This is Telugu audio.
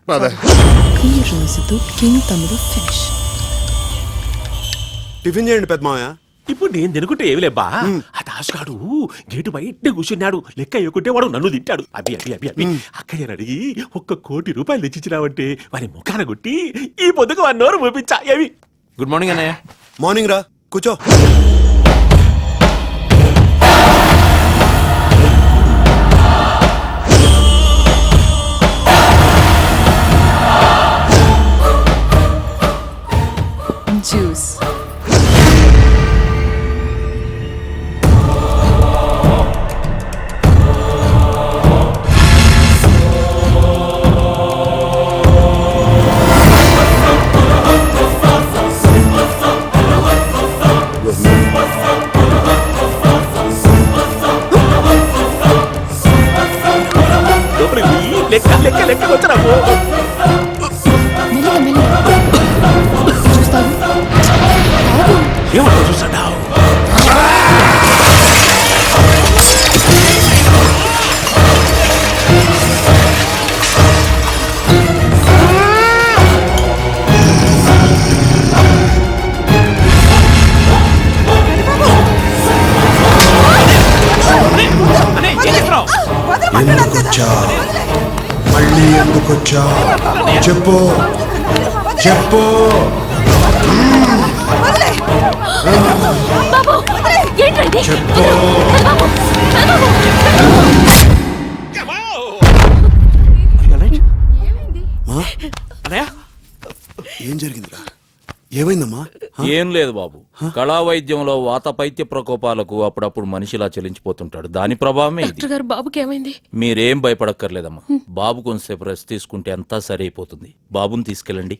ఈ రోజుతో కింగ్ తమ్ముడు ఫినిష్. టిఫిన్ చేయండి పెద్దమావయ్య. ఇప్పుడు నేను తినుకుంటే ఏమి లేబ్బా, ఆ దాసుగాడు గేటు బయట కూర్చున్నాడు. లెక్క ఎక్కుంటే వాడు నన్ను తింటాడు. అవి అవి అవి అవి అక్కయ్య అడిగి ₹1 కోటి తెచ్చిచ్చినావంటే వారి ముఖాన కొట్టి ఈ పొద్దుకు 1 నోరు మూపించా. ఏవి గుడ్ మార్నింగ్ అన్నయ్య. మార్నింగ్ రా, కూర్చో. జ్యూస్. లెక్క లెక్క లెక్క వచ్చరా చూస్తాను. ఏమంటా చూస్తాడావు? ఎందుకొచ్చా, మళ్ళీ ఎందుకొచ్చా? చెప్పు చెప్పు. చెప్పు. ఏం జరిగిందిరా? ఏమైందమ్మా? ఏం లేదు బాబు, కళా వైద్యంలో వాత పైత్య ప్రకోపాలకు అప్పుడప్పుడు మనిషిలా చెలించిపోతుంటాడు. దాని ప్రభావమే ఇది. డాక్టర్ గారు బాబుకి ఏమైంది? మీరేం భయపడక్కర్లేదమ్మా. బాబు కొంచెంసేపు రెస్ట్ తీసుకుంటే అంతా సరైపోతుంది. బాబుని తీసుకెళ్ళండి.